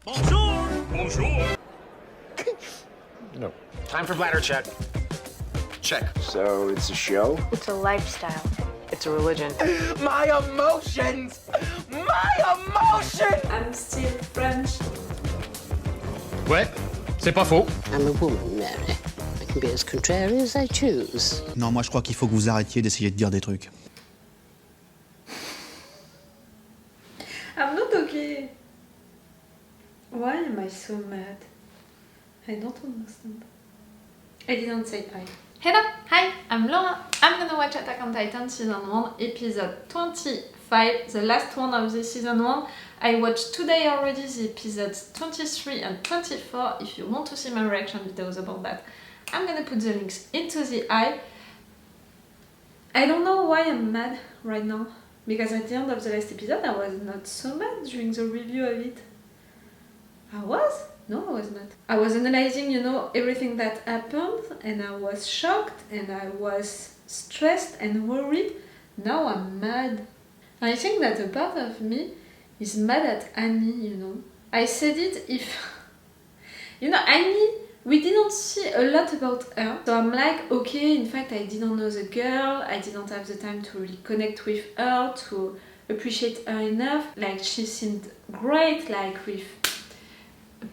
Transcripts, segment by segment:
Bonjour! Bonjour! No. Time for bladder check. Check. So it's a show? It's a lifestyle. It's a religion. My emotions! My emotions! I'm still French. Ouais, c'est pas faux. I'm a woman, Mary. I can be as contrary as I choose. Non, moi je crois qu'il faut que vous arrêtiez d'essayer de dire des trucs. I'm not okay. Why am I so mad? I don't understand. I didn't say hi. Hello! Hi! I'm Laura. I'm gonna watch Attack on Titan Season 1, Episode 25, the last one of the Season 1. I watched today already the episodes 23 and 24. If you want to see my reaction videos about that, I'm gonna put the links into the eye. I don't know why I'm mad right now. Because at the end of the last episode I was not so mad during the review of it. I was? No, I was not. I was analyzing, everything that happened and I was shocked and I was stressed and worried. Now I'm mad. I think that a part of me is mad at Annie, I said it if... Annie, we didn't see a lot about her. So I'm like, okay, in fact I didn't know the girl, I didn't have the time to really connect with her, to appreciate her enough. Like, she seemed great, like with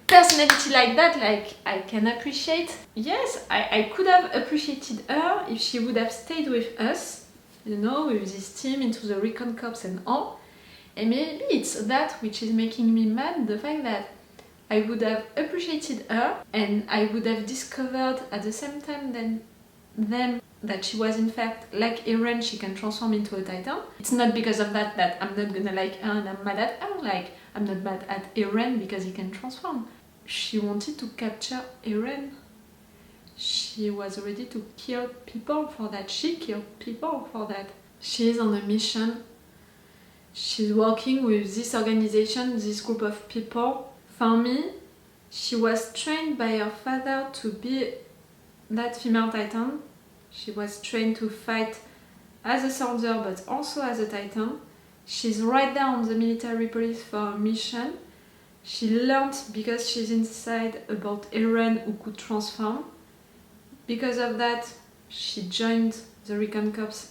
personality like that, like I can appreciate. Yes, I could have appreciated her if she would have stayed with us, with this team into the Recon Corps and all. And maybe it's that which is making me mad, the fact that I would have appreciated her and I would have discovered at the same time then that she was in fact like Eren, she can transform into a Titan. It's not because of that I'm not gonna like her and I'm mad at her. Like, I'm not mad at Eren because he can transform. She wanted to capture Eren. She was ready to kill people for that. She killed people for that. She is on a mission. She's working with this organization, this group of people. For me, she was trained by her father to be that female Titan. She was trained to fight as a soldier but also as a Titan. She's right there on the military police for a mission. She learned because she's inside about Eren who could transform. Because of that, she joined the Recon Corps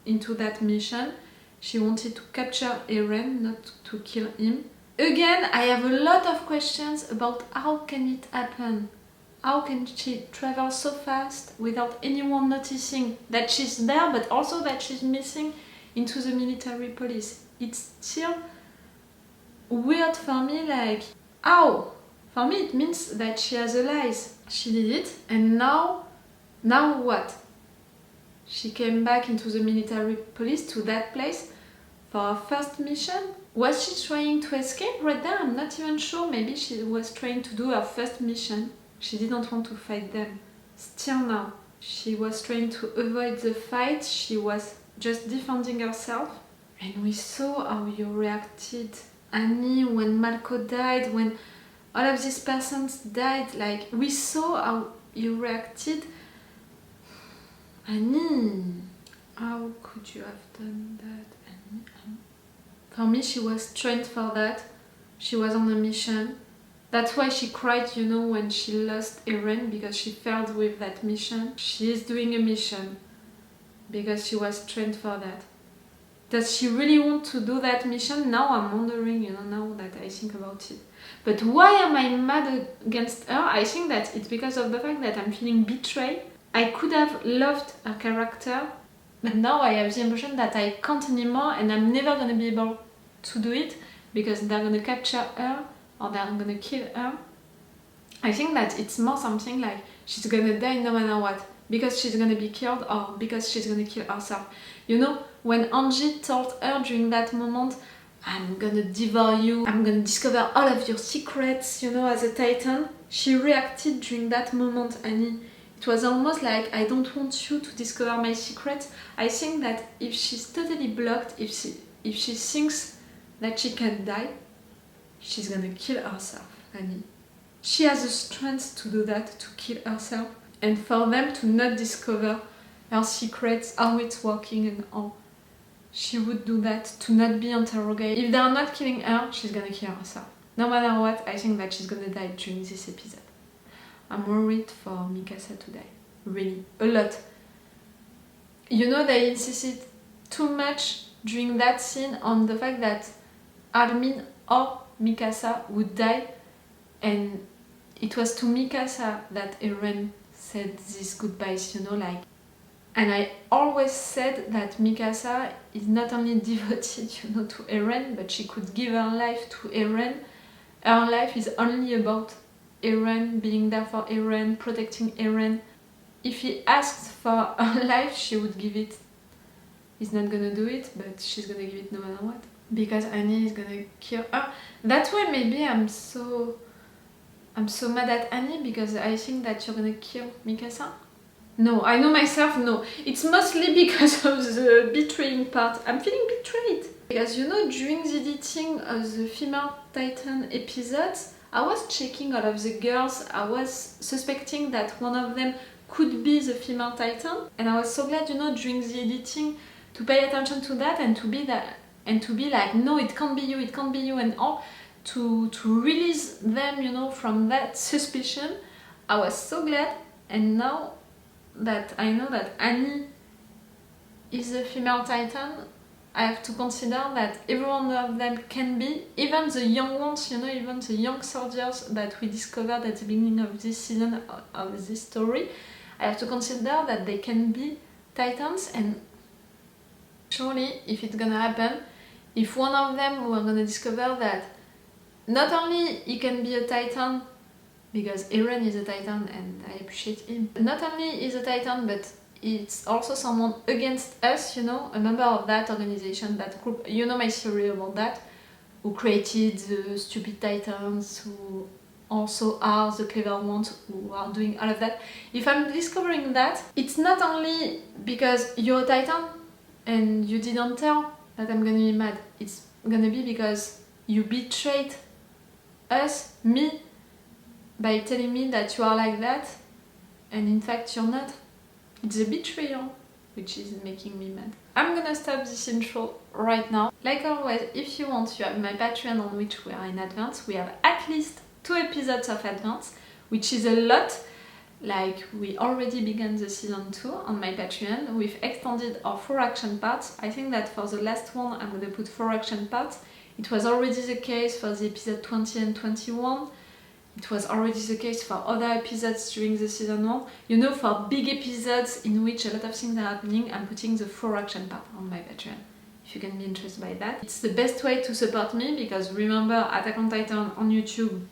into that mission. She wanted to capture Eren, not to kill him. Again, I have a lot of questions about how can it happen? How can she travel so fast without anyone noticing that she's there, but also that she's missing into the military police? It's still weird for me, like, how? For me it means that she has allies. She did it, and now what? She came back into the military police to that place for her first mission? Was she trying to escape right there? I'm not even sure. Maybe she was trying to do her first mission. She didn't want to fight them. Still now. She was trying to avoid the fight. She was just defending herself. And we saw how you reacted, Annie, when Malco died, when all of these persons died. Like, we saw how you reacted. Annie, how could you have done that, Annie? For me, she was trained for that. She was on a mission. That's why she cried, when she lost Eren, because she failed with that mission. She is doing a mission because she was trained for that. Does she really want to do that mission? Now I'm wondering, now that I think about it. But why am I mad against her? I think that it's because of the fact that I'm feeling betrayed. I could have loved her character, but now I have the impression that I can't anymore and I'm never gonna be able to do it because they're gonna capture her or they're gonna kill her. I think that it's more something like she's gonna die no matter what, because she's gonna be killed or because she's gonna kill herself. When Angie told her during that moment, I'm gonna devour you, I'm gonna discover all of your secrets, as a Titan, she reacted during that moment, Annie. It was almost like, I don't want you to discover my secrets. I think that if she's totally blocked, if she thinks that she can die, she's gonna kill herself, Annie. She has the strength to do that, to kill herself, and for them to not discover her secrets, how it's working and all. She would do that, to not be interrogated. If they're not killing her, she's gonna kill herself. No matter what, I think that she's gonna die during this episode. I'm worried for Mikasa to die. Really, a lot. You know, they insisted too much during that scene on the fact that Armin or Mikasa would die, and it was to Mikasa that Eren said these goodbyes, you know, like. And I always said that Mikasa is not only devoted, you know, to Eren, but she could give her life to Eren. Her life is only about Eren, being there for Eren, protecting Eren. If he asked for her life, she would give it. He's not gonna do it, but she's gonna give it no matter what. Because Annie is gonna kill her. That way maybe I'm so mad at Annie, because I think that you're gonna kill Mikasa. No, I know myself, no. It's mostly because of the betraying part. I'm feeling betrayed. Because you know, during the editing of the Female Titan episodes, I was checking all of the girls. I was suspecting that one of them could be the Female Titan. And I was so glad, you know, during the editing to pay attention to that and to be like, no, it can't be you, it can't be you, and all. To release them, you know, from that suspicion. I was so glad. And now that I know that Annie is a Female Titan, I have to consider that every one of them can be, even the young ones, you know, even the young soldiers that we discovered at the beginning of this season of this story, I have to consider that they can be Titans. And surely, if it's gonna happen, if one of them we're gonna discover that not only he can be a Titan, because Eren is a Titan and I appreciate him. Not only is a Titan, but it's also someone against us, you know, a member of that organization, that group. You know my theory about that, who created the stupid Titans, who also are the clever ones who are doing all of that. If I'm discovering that, it's not only because you're a Titan and you didn't tell that I'm gonna be mad. It's gonna be because you betrayed us, me, by telling me that you are like that, and in fact you're not. It's a betrayal which is making me mad. I'm gonna stop this intro right now. Like always, if you want, you have my Patreon on which we are in advance. We have at least 2 episodes of advance, which is a lot. Like, we already began the season 2 on my Patreon. We've extended our 4 action parts. I think that for the last one I'm gonna put 4 action parts. It was already the case for the episode 20 and 21. It was already the case for other episodes during the season 1. You know, for big episodes in which a lot of things are happening, I'm putting the 4 action part on my Patreon. If you can be interested by that. It's the best way to support me, because remember, Attack on Titan on YouTube,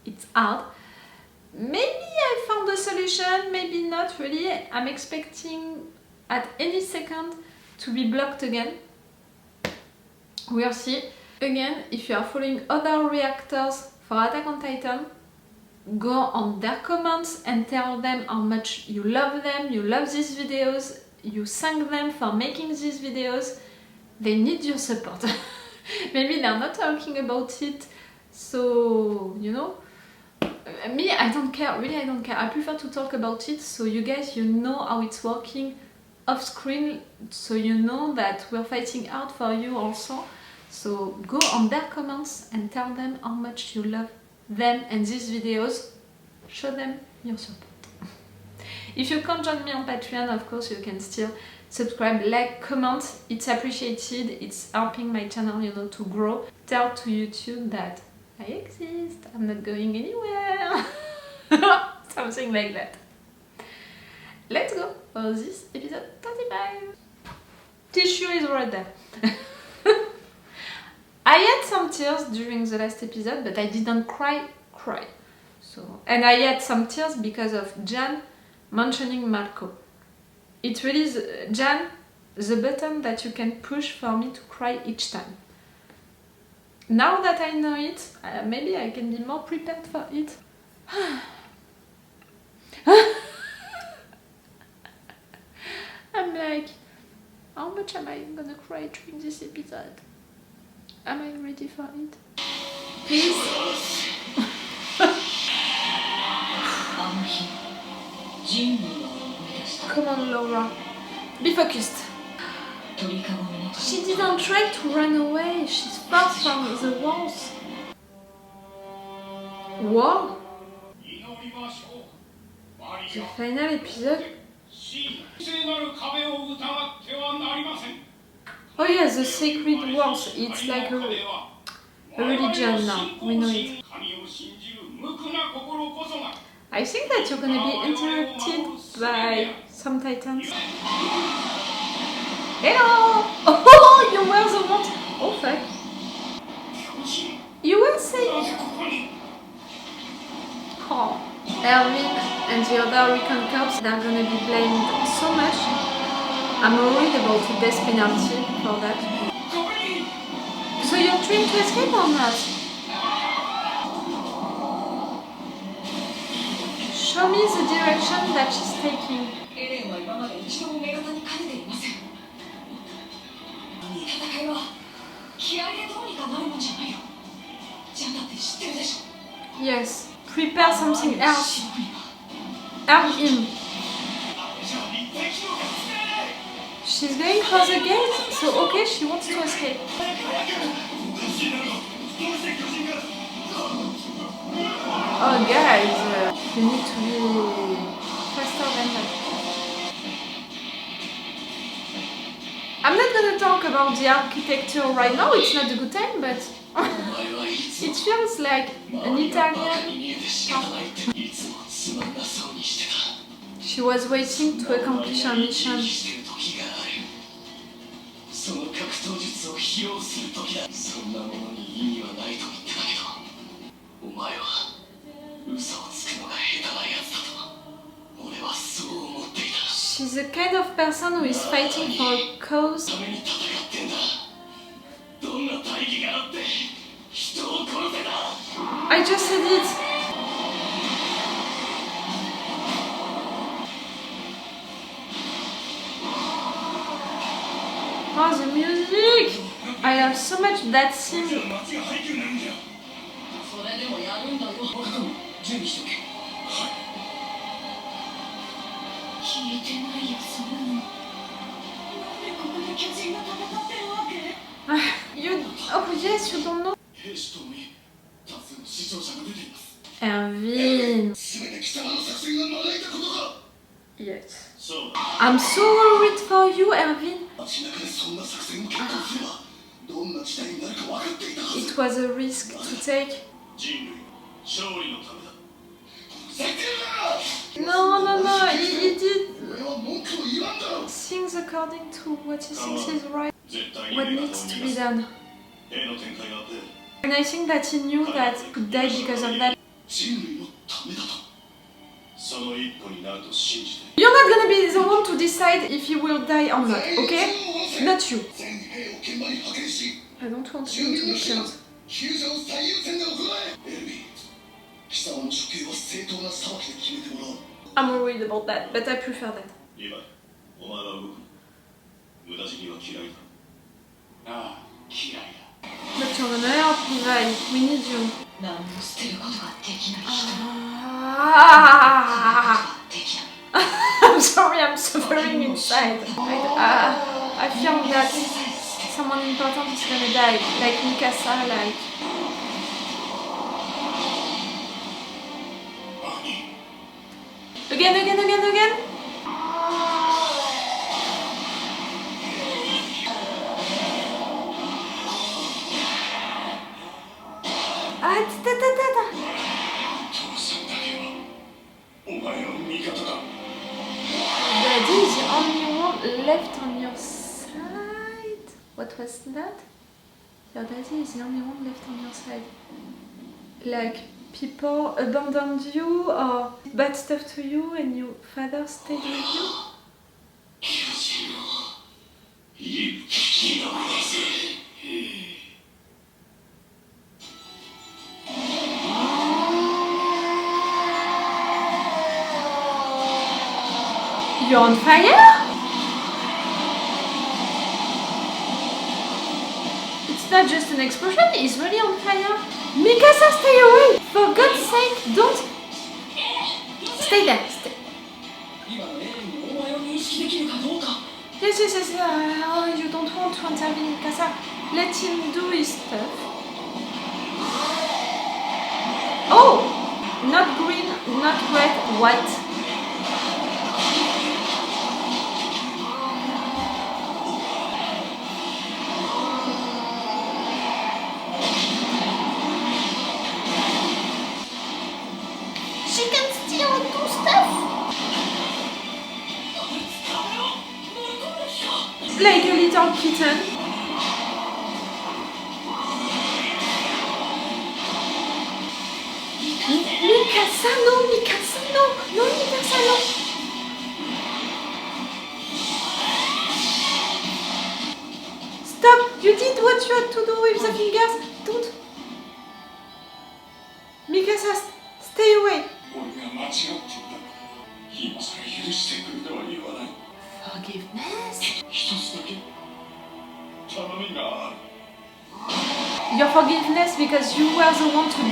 it's hard. Maybe I found a solution, maybe not really. I'm expecting at any second to be blocked again. We'll see. Again, if you are following other reactors for Attack on Titan, go on their comments and tell them how much you love them, you love these videos, you thank them for making these videos. They need your support. Maybe they're not talking about it, so, you know. Me, I don't care, really I don't care. I prefer to talk about it so you guys, you know how it's working off screen, so you know that we're fighting out for you also. So go on their comments and tell them how much you love them and these videos. Show them your support. If you can't join me on Patreon, of course you can still subscribe, like, comment. It's appreciated. It's helping my channel, you know, to grow. Tell to YouTube that I exist. I'm not going anywhere. Something like that. Let's go for this episode 25. Tissue is right there. I had some tears during the last episode, but I didn't cry. So, and I had some tears because of Jan mentioning Malko. It really is, Jan, the button that you can push for me to cry each time. Now that I know it, maybe I can be more prepared for it. I'm like, how much am I gonna cry during this episode? Am I ready for it? Please? Come on, Laura. Be focused. She didn't try to run away. She's far from the walls. Wow! The final episode. Oh yeah, the sacred walls. It's like a religion now. We know it. I think that you're gonna be interrupted by some titans. Hello! Oh, you were the one. Oh fuck. You were saying. Oh. Erwin and the other Recon Corps, they're gonna be blamed so much. I'm worried about the death penalty for that. So you're trying to escape or not? Show me the direction that she's taking. Yes, prepare something else. Help him. She's going for the gate, so okay, she wants to escape. Oh guys, you need to be faster than that. I'm not gonna talk about the architecture right now, it's not a good time, but it feels like an Italian town. She was waiting to accomplish her mission. She's the kind of person who is fighting for a cause. I just said it! Oh, the music! I love so much that scene. Oh yes, you don't know. Erwin. Yes. I'm so worried for you, Erwin. It was a risk to take. No, he did things according to what he thinks is right, what needs to be done. And I think that he knew that he could die because of that. You're not gonna be the one to decide if he will die or not, okay? Not you. I don't want him to be killed. I'm worried about that, but I prefer that. But you're gonna help, Levi. We need you. I'm sorry, I'm suffering inside. I feel that someone important is gonna die, like Mikasa, like... Again! Daddy is the only one left on your side. What was that? Your daddy is the only one left on your side. Like, people abandoned you or bad stuff to you and your father stayed with you? You're on fire? It's not just an explosion, he's really on fire. Mikasa, stay away! For God's sake, don't... Stay there, stay. Yes, Yes, yes, yes. Oh, you don't want to intervene, Mikasa. Let him do his stuff. Oh! Not green, not red, white. She can still do stuff. Like a little kitten. Mikasa, no, Mikasa, no, no, Mikasa, no. Stop! You did what you had to do with the fingers. Don't. Mikasa, stay away. Forgiveness? Your forgiveness because you were the one to do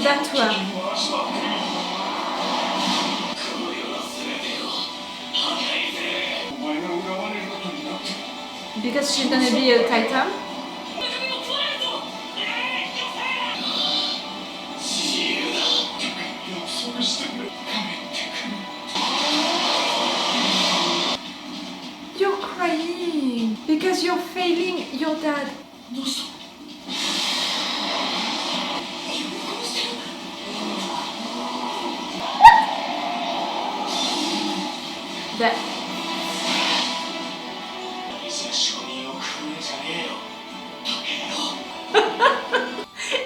that to her. Because she's gonna be a titan. You're crying because you're failing your dad. That.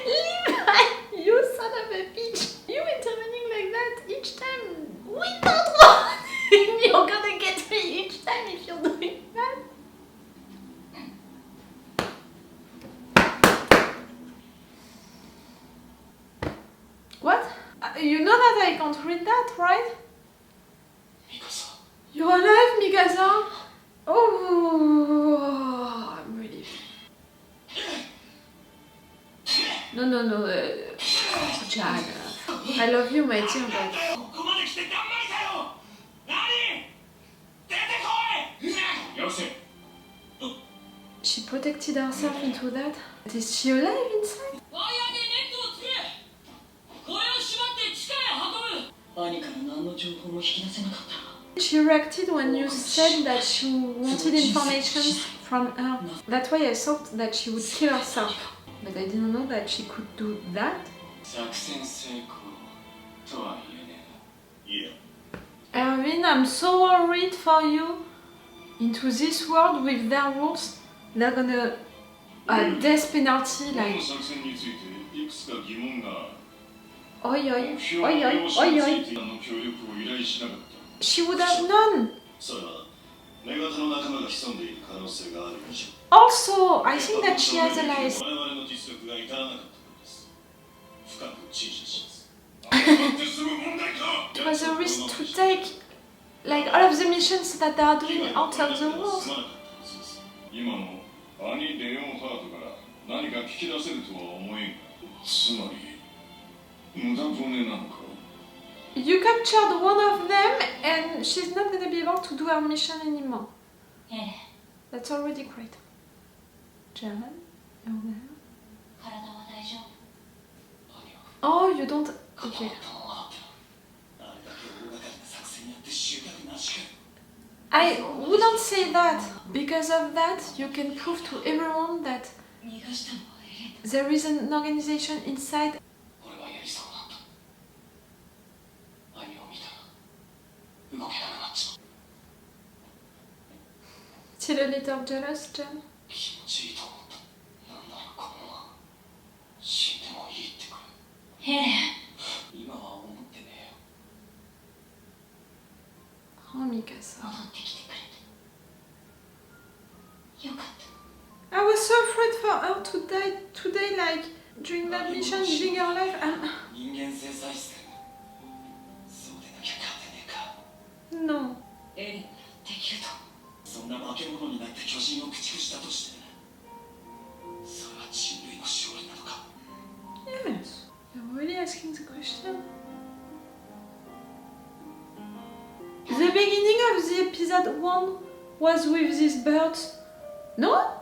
Levi, you son of a bitch! You intervening like that each time. We don't want. You're gonna get me each time if you're doing that. What? You know that I can't read that, right? You're alive, Mikasa? Oh, I'm relieved. No, Jan. I love you, my dear, but... She protected herself into that? Is she alive inside? She reacted when you said that she wanted information from her. That's why I thought that she would kill herself. But I didn't know that she could do that. Erwin, I'm so worried for you. Into this world with their rules, they're gonna... death penalty, like... Oi, oi, oi, oi, oi, oi. She would have known. Also, I think that she has allies. It was a risk to take. Like all of the missions that they are doing out of the rules. You captured one of them and she's not gonna be able to do her mission anymore. That's already great. Jan, you're there? Oh, you don't... Okay. I wouldn't say that. Because of that, you can prove to everyone that there is an organization inside. Still a little jealous, Jen? Oh, Mikasa. I was so afraid for her to die today, like during that mission, living her life. No. Yes. You're really asking the question? The beginning of the episode 1 was with these birds? No?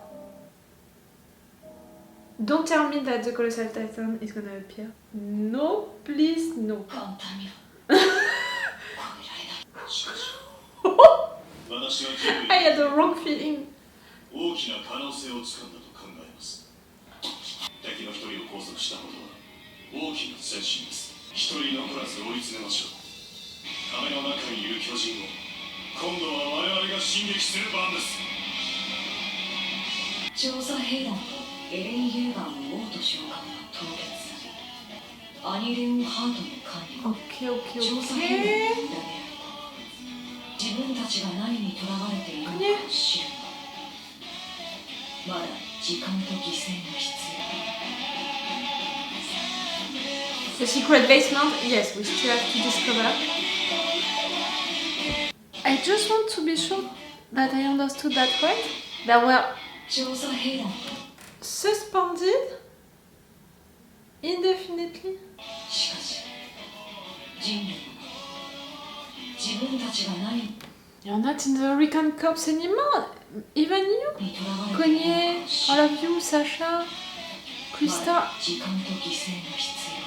Don't tell me that the Colossal Titan is gonna appear. No, please, no. I had a wrong feeling. 大きな可能性をつかんだと考えます。敵の一人を拘束したことは大きな前進です。一人残らず追い詰めましょう。壁の中にいる巨人を今度は我々が進撃する番です。調査兵団とエレン・ユーガーの王と召喚が凍結され、アニレン・ハートの管理を調査兵団に委ねられた。自分たちが何に囚われているのかを知る。まだ時間と犠牲が必要。The secret basement, yes, we still have to discover. I just want to be sure that I understood that right. That we're 調査兵団 suspended indefinitely. しかし人類は自分たちが何に You're not in the Recon Corps anymore. Even you, 囚われている Kanye, のかを知 all る。 of you, Sasha, ま Krista. だ時間と犠牲が必要。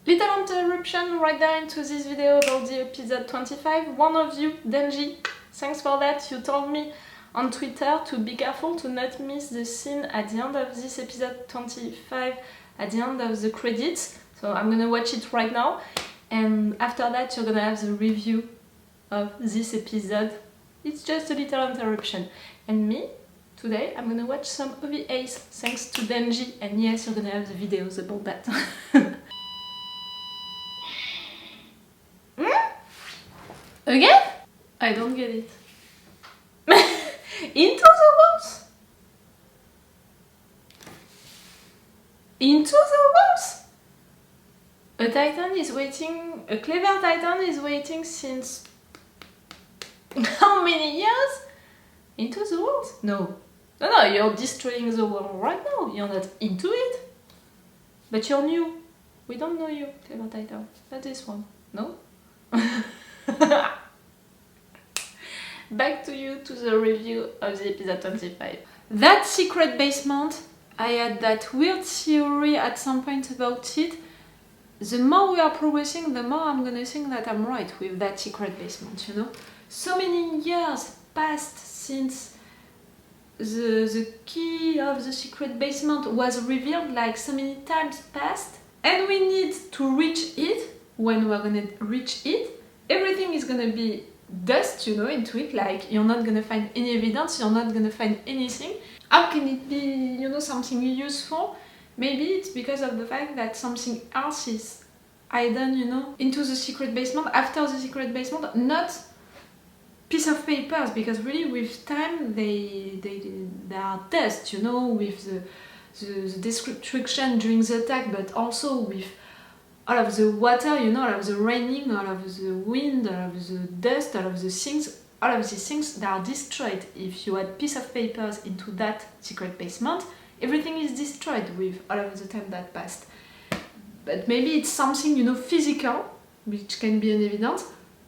Little interruption right there into this video about the episode 25. One of you, Denji, thanks for that. You told me on Twitter to be careful to not miss the scene at the end of this episode 25, at the end of the credits. So I'm gonna watch it right now. And after that, you're gonna have the review of this episode. It's just a little interruption. And me, today, I'm gonna watch some OVAs thanks to Denji. And yes, you're gonna have the videos about that. Again? I don't get it. Into the walls? Into the walls? A titan is waiting, a clever titan is waiting since how many years? Into the walls? No. No, you're destroying the wall right now. You're not into it. But you're new. We don't know you, clever titan. Not this one. No? Back to you to the review of the episode 25. That secret basement, I had that weird theory at some point about it. The more we are progressing, the more I'm gonna think that I'm right with that secret basement, you know? So many years passed since the key of the secret basement was revealed, like so many times passed, and we need to reach it. When we're gonna reach it, everything is gonna be dust, you know, into it, like you're not gonna find any evidence, you're not gonna find anything. How can it be, you know, something useful? Maybe it's because of the fact that something else is hidden, you know, into the secret basement, after the secret basement, not piece of papers, because really with time they are dust, you know, with the destruction during the attack, but also with all of the water, you know, all of the raining, all of the wind, all of the dust, all of the things, all of these things that are destroyed. If you add piece of papers into that secret basement, everything is destroyed with all of the time that passed. But maybe it's something, you know, physical, which can be an evidence,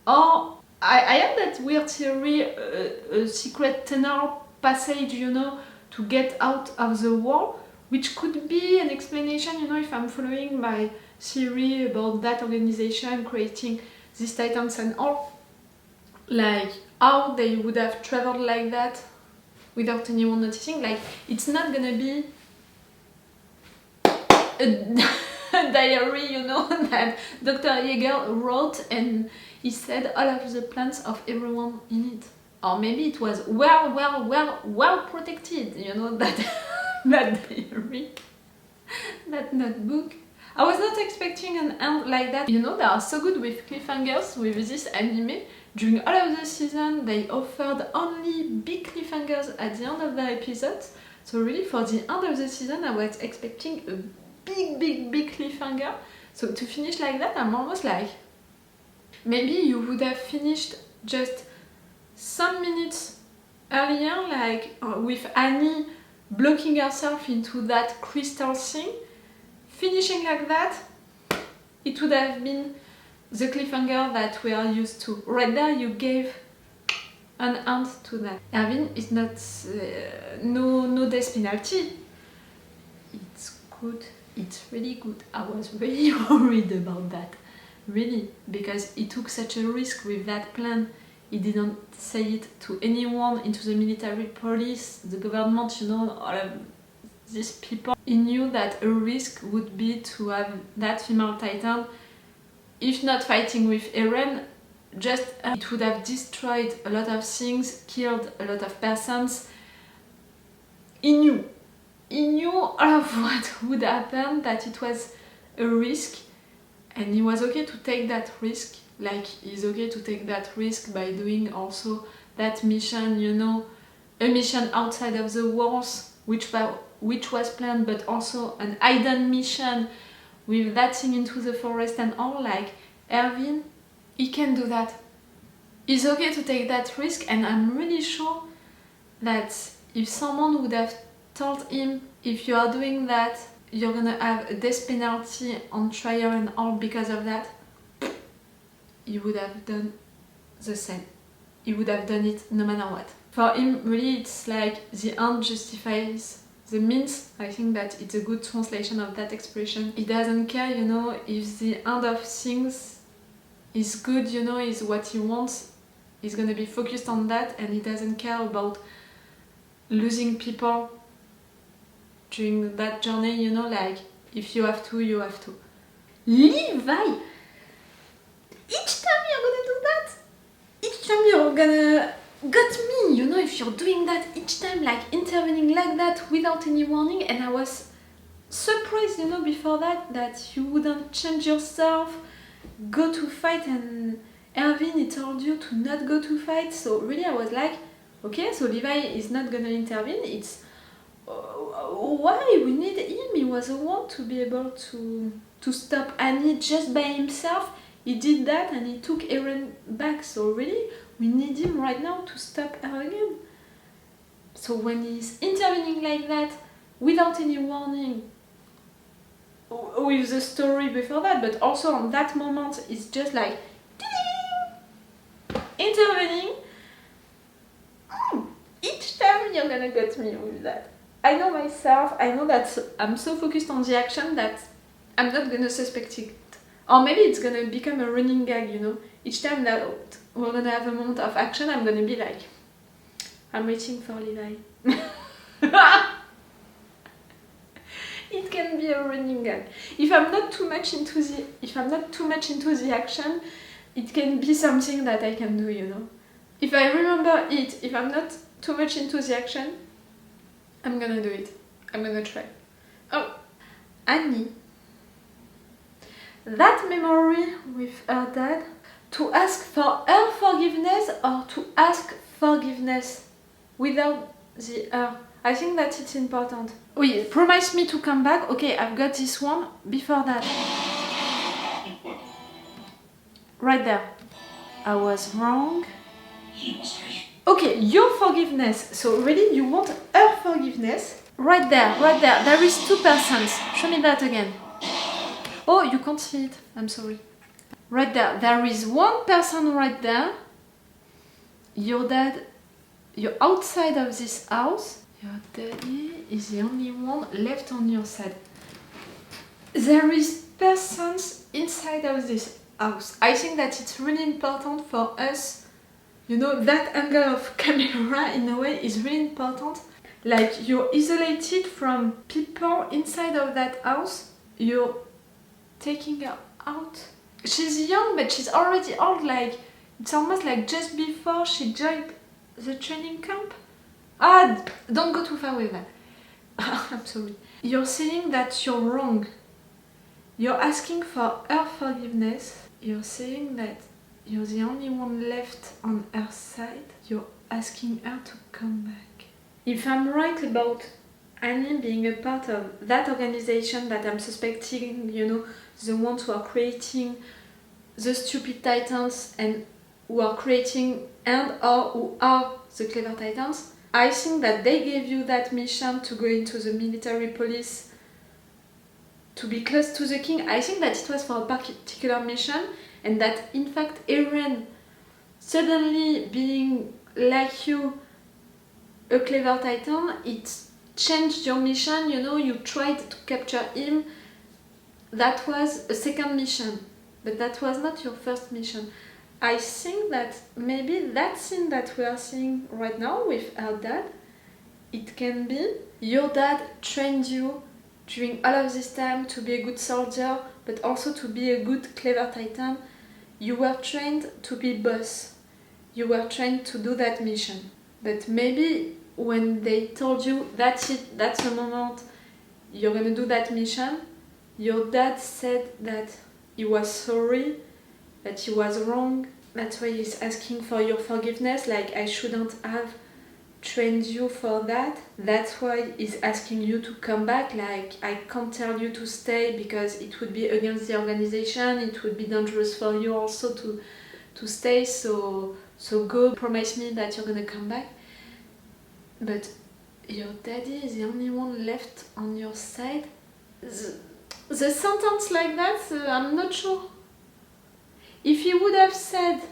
or I have that weird theory, a secret tunnel passage, you know, to get out of the wall, which could be an explanation, you know, if I'm following my theory about that organization creating these titans and all, like how they would have traveled like that without anyone noticing. Like, it's not gonna be a diary, you know, that Dr. Jaeger wrote and he said all of the plans of everyone in it. Or maybe it was well protected, you know, that that diary, that notebook. I was not expecting an end like that. You know, they are so good with cliffhangers with this anime. During all of the season, they offered only big cliffhangers at the end of the episodes. So really, for the end of the season, I was expecting a big cliffhanger. So to finish like that, I'm almost like, maybe you would have finished just some minutes earlier, like with Annie blocking herself into that crystal thing. Finishing like that, it would have been the cliffhanger that we are used to. Right there, you gave an hint to that. Erwin is not no death penalty. It's good. It's really good. I was really worried about that. Really, because he took such a risk with that plan. He didn't say it to anyone, into the military police, the government, you know, all of these people. He knew that a risk would be to have that female titan, if not fighting with Eren, just it would have destroyed a lot of things, killed a lot of persons. He knew all of what would happen, that it was a risk, and he was okay to take that risk. Like, he's okay to take that risk by doing also that mission, you know, a mission outside of the walls, which was planned, but also an hidden mission with that thing into the forest and all. Like, Erwin, he can do that. He's okay to take that risk, and I'm really sure that if someone would have told him, if you are doing that, you're gonna have a death penalty on trial and all because of that, he would have done the same. He would have done it no matter what. For him, really, it's like the end justifies the means. I think that it's a good translation of that expression. He doesn't care, you know, if the end of things is good, you know, is what he wants. He's gonna be focused on that, and he doesn't care about losing people during that journey, you know, like, if you have to, you have to. Levi! Each time you're gonna do that, each time you're gonna got me, you know, if you're doing that each time, like intervening like that without any warning. And I was surprised, you know, before that you wouldn't change yourself, go to fight, and Erwin, he told you to not go to fight. So really I was like, okay, so Levi is not gonna intervene. It's why we need him. He was the one to be able to stop Annie just by himself. He did that and he took Eren back, so really we need him right now to stop her again. So when he's intervening like that without any warning, with the story before that, but also on that moment, it's just like intervening. Each time you're gonna get me with that. I know myself, I know that I'm so focused on the action that I'm not gonna suspect it. Or maybe it's gonna become a running gag, you know. Each time that we're gonna have a moment of action, I'm gonna be like, I'm waiting for Levi. It can be a running gag. If I'm not too much into the action, it can be something that I can do, you know. If I remember it, if I'm not too much into the action, I'm gonna do it. I'm gonna try. Oh, Annie. That memory with her dad, to ask for her forgiveness or to ask forgiveness without the her. I think that it's important. Oui, promise me to come back. Okay, I've got this one. Before that. Right there. I was wrong. Okay, your forgiveness. So really, you want her forgiveness? Right there, right there. There is 2%. Show me that again. Oh, you can't see it. I'm sorry. Right there. There is 1% right there. Your dad, you're outside of this house. Your daddy is the only one left on your side. There is persons inside of this house. I think that it's really important for us. You know, that angle of camera in a way is really important. Like, you're isolated from people inside of that house. You're taking her out. She's young, but she's already old. Like, it's almost like just before she joined the training camp. Ah, don't go too far with that. I'm sorry. You're saying that you're wrong. You're asking for her forgiveness. You're saying that you're the only one left on her side. You're asking her to come back. If I'm right about Annie being a part of that organization that I'm suspecting, you know, the ones who are creating the stupid titans and who are creating and or who are the clever titans, I think that they gave you that mission to go into the military police to be close to the king. I think that it was for a particular mission, and that in fact Eren suddenly being like you, a clever titan, it changed your mission, you know, you tried to capture him. That was a second mission, but that was not your first mission. I think that maybe that scene that we are seeing right now with our dad, it can be your dad trained you during all of this time to be a good soldier, but also to be a good clever titan. You were trained to be boss. You were trained to do that mission. But maybe when they told you that's it, that's the moment you're gonna do that mission, your dad said that he was sorry, that he was wrong. That's why he's asking for your forgiveness, like I shouldn't have trained you for that. That's why he's asking you to come back, like I can't tell you to stay because it would be against the organization, it would be dangerous for you also to stay, so go, promise me that you're gonna come back. But your daddy is the only one left on your side. The sentence like that, I'm not sure. If he would have said,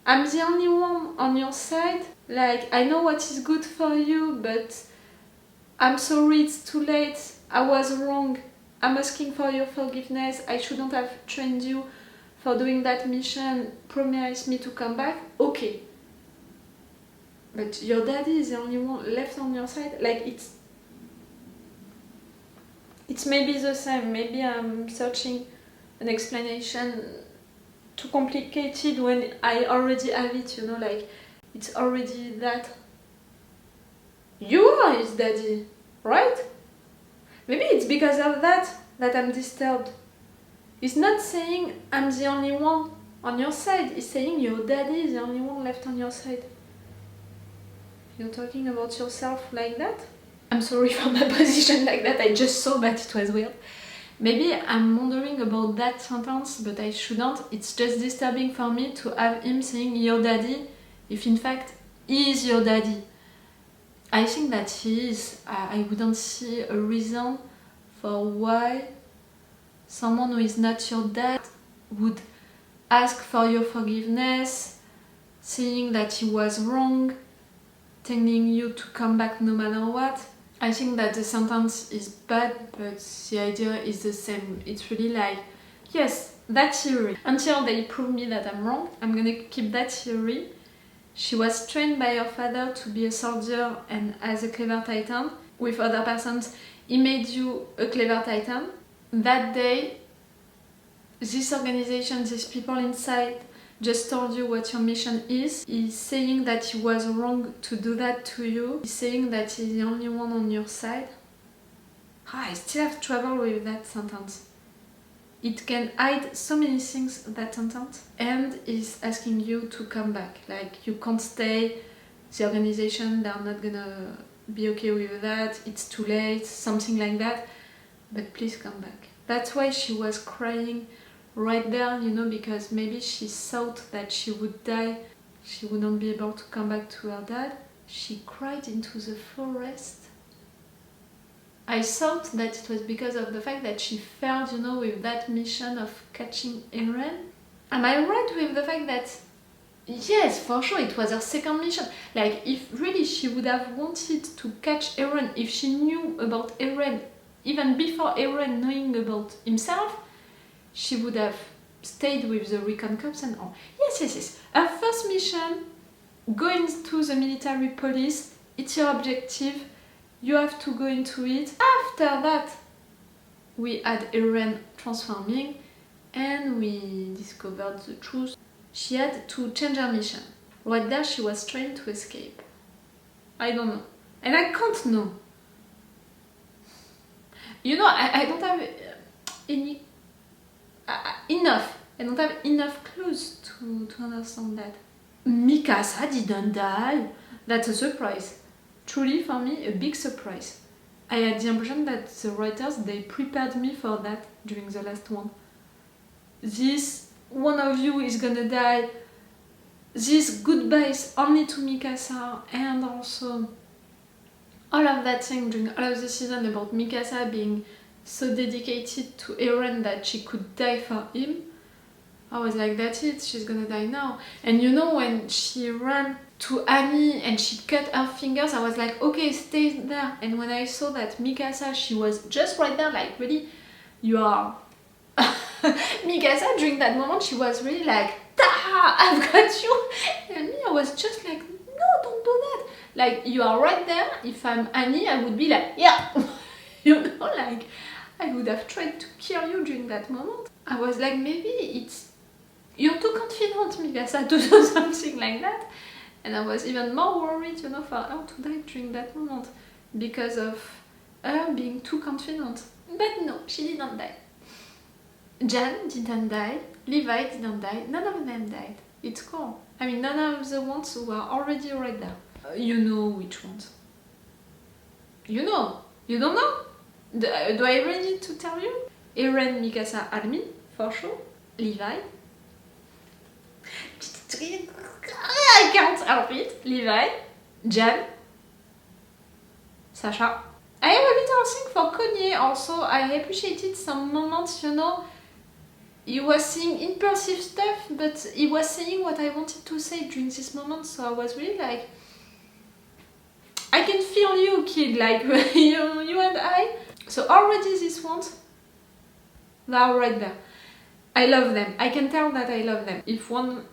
I'm the only one on your side, like, I know what is good for you, but I'm sorry, it's too late, I was wrong, I'm asking for your forgiveness, I shouldn't have trained you for doing that mission, promise me to come back, okay. But your daddy is the only one left on your side, like, it's maybe the same, maybe I'm searching an explanation too complicated when I already have it, you know, like, it's already that. You are his daddy, right? Maybe it's because of that I'm disturbed. He's not saying I'm the only one on your side, he's saying your daddy is the only one left on your side. You're talking about yourself like that? I'm sorry for my position like that, I just saw that it was weird. Maybe I'm wondering about that sentence, but I shouldn't. It's just disturbing for me to have him saying your daddy, if in fact he is your daddy. I think that he is. I wouldn't see a reason for why someone who is not your dad would ask for your forgiveness, saying that he was wrong, telling you to come back no matter what. I think that the sentence is bad, but the idea is the same. It's really like, yes, that theory. Until they prove me that I'm wrong, I'm gonna keep that theory. She was trained by her father to be a soldier and as a clever titan. With other persons, he made you a clever titan. That day, this organization, these people inside, just told you what your mission is. He's saying that he was wrong to do that to you. He's saying that he's the only one on your side. I still have trouble with that sentence. It can hide so many things, that sentence. And is asking you to come back. Like, you can't stay, the organization, they're not gonna be okay with that, it's too late, something like that. But please come back. That's why she was crying right there, you know, because maybe she thought that she would die, she wouldn't be able to come back to her dad. She cried into the forest. I thought that it was because of the fact that she failed, you know, with that mission of catching Eren. Am I right with the fact that, yes, for sure, it was her second mission? Like, if really she would have wanted to catch Eren, if she knew about Eren, even before Eren knowing about himself, she would have stayed with the recon corps and all. Yes. Her first mission, go into the military police, it's your objective, you have to go into it. After that, we had Eren transforming and we discovered the truth. She had to change her mission. Right there, she was trying to escape. I don't know. And I can't know. You know, I don't have any... enough. I don't have enough clues to understand that. Mikasa didn't die. That's a surprise. Truly, for me, a big surprise. I had the impression that the writers, they prepared me for that during the last one. This one of you is gonna die. This goodbyes only to Mikasa, and also all of that thing during all of the season about Mikasa being so dedicated to Eren that she could die for him, I was like, that's it, she's gonna die now. And you know, when she ran to Annie and she cut her fingers, I was like, okay, stay there. And when I saw that Mikasa, she was just right there, like, really, you are... Mikasa, during that moment, she was really like, ta, I've got you. And me, I was just like, no, don't do that. Like, you are right there. If I'm Annie, I would be like, yeah. You know, like, I would have tried to kill you during that moment. I was like, maybe it's... You're too confident, Mikasa, to do something like that. And I was even more worried, you know, for her to die during that moment. Because of her being too confident. But no, she didn't die. Jan didn't die, Levi didn't die, none of them died. It's cool. I mean, none of the ones who are already right there. You know which ones. You know. You don't know? Do I really need to tell you? Eren, Mikasa, Armin, for sure. Levi. I can't help it. Levi. Jan. Sasha. I have a little thing for Kanye also. I appreciated some moments, you know. He was saying impulsive stuff, but he was saying what I wanted to say during this moment, so I was really like... I can feel you, kid, like you and I. So already these ones, they are right there. I love them. I can tell that I love them. If one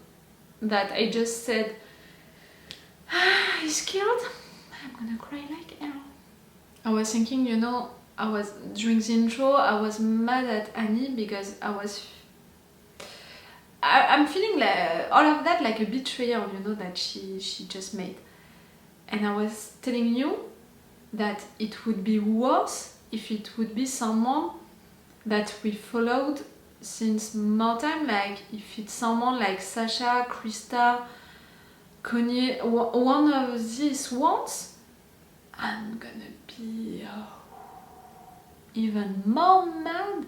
that I just said is killed, I'm gonna cry like hell. I was thinking, you know, during the intro, I was mad at Annie because I'm feeling like all of that like a betrayal, you know, that she just made. And I was telling you that it would be worse if it would be someone that we followed since more time, like if it's someone like Sasha, Krista, Kanye, one of these ones, I'm gonna be even more mad.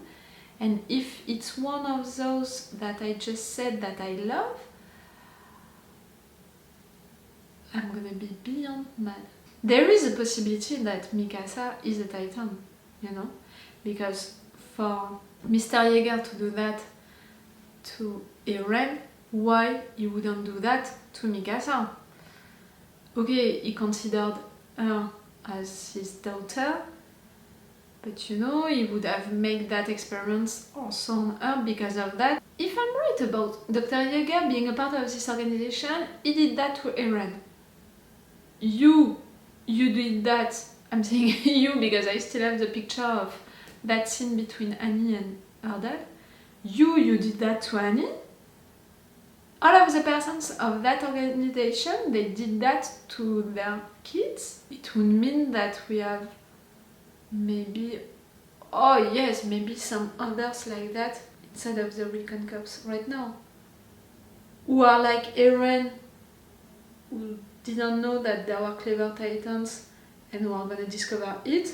And if it's one of those that I just said that I love, I'm gonna be beyond mad. There is a possibility that Mikasa is a Titan, you know? Because for Mr. Yeager to do that to Eren, why he wouldn't do that to Mikasa? Okay, he considered her as his daughter, but you know, he would have made that experiment also on her because of that. If I'm right about Dr. Yeager being a part of this organization, he did that to Eren. You did that. I'm saying you because I still have the picture of that scene between Annie and her dad. You did that to Annie. All of the persons of that organization, they did that to their kids. It would mean that we have maybe, oh yes, maybe some others like that inside of the Recon Corps right now. Who are like Eren, who didn't know that there were clever Titans and who are gonna discover it,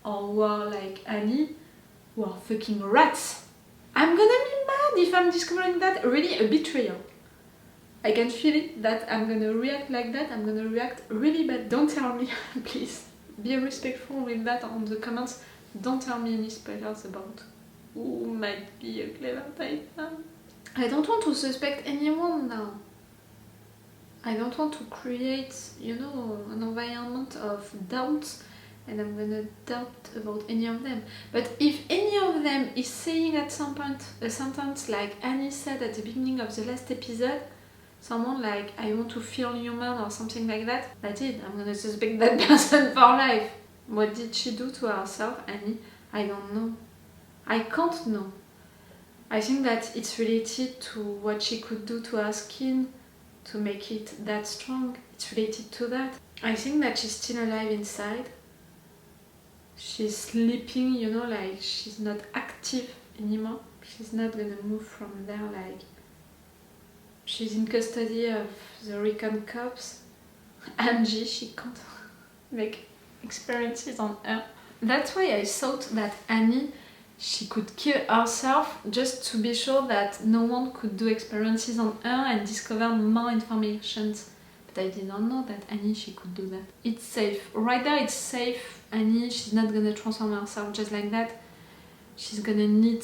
or who are like Annie, who are fucking rats. I'm gonna be mad if I'm discovering that. Really a betrayal. I can feel it that I'm gonna react like that. I'm gonna react really bad. Don't tell me, please. Be respectful with that on the comments. Don't tell me any spoilers about who might be a clever Titan. I don't want to suspect anyone now. I don't want to create, you know, an environment of doubt, and I'm gonna doubt about any of them. But if any of them is saying at some point a sentence like Annie said at the beginning of the last episode, someone like, I want to feel human or something like that, that's it, I'm gonna suspect that person for life. What did she do to herself, Annie? I don't know. I can't know. I think that it's related to what she could do to her skin to make it that strong. It's related to that. I think that she's still alive inside. She's sleeping, you know, like she's not active anymore. She's not gonna move from there, like she's in custody of the Recon Corps. Angie, she can't make experiences on her. That's why I thought that Annie, she could kill herself just to be sure that no one could do experiences on her and discover more information. But I did not know that Annie, she could do that. It's safe. Right there, it's safe. Annie, she's not gonna transform herself just like that. she's gonna need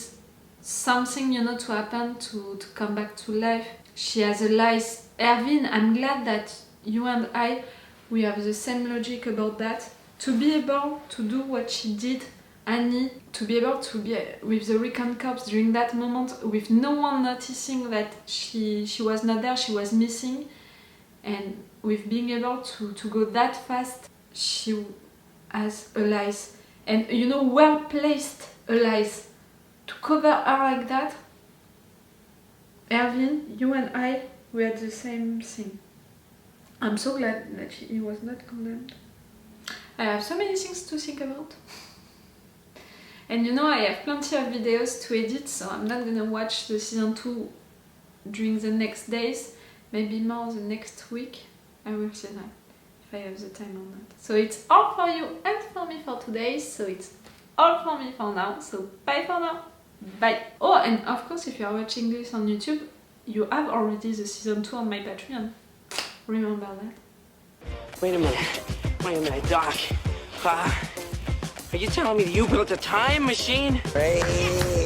something, you know, to happen to come back to life. She has a lies. Erwin, I'm glad that you and I, we have the same logic about that. To be able to do what she did, Annie, to be able to be with the Recon Corps during that moment with no one noticing that she was not there, she was missing, and with being able to go that fast, she has allies. And you know, well placed allies to cover her like that. Erwin, you and I, we had the same thing. I'm so glad that he was not condemned. I have so many things to think about. And you know, I have plenty of videos to edit, so I'm not gonna watch the season 2 during the next days, maybe more the next week. I will see that, if I have the time or not. So it's all for you and for me for today, so it's all for me for now, so bye for now. Bye. Oh, and of course, if you are watching this on YouTube, you have already the season 2 on my Patreon. Remember that. Wait a minute, Doc. Are you telling me that you built a time machine? Hey.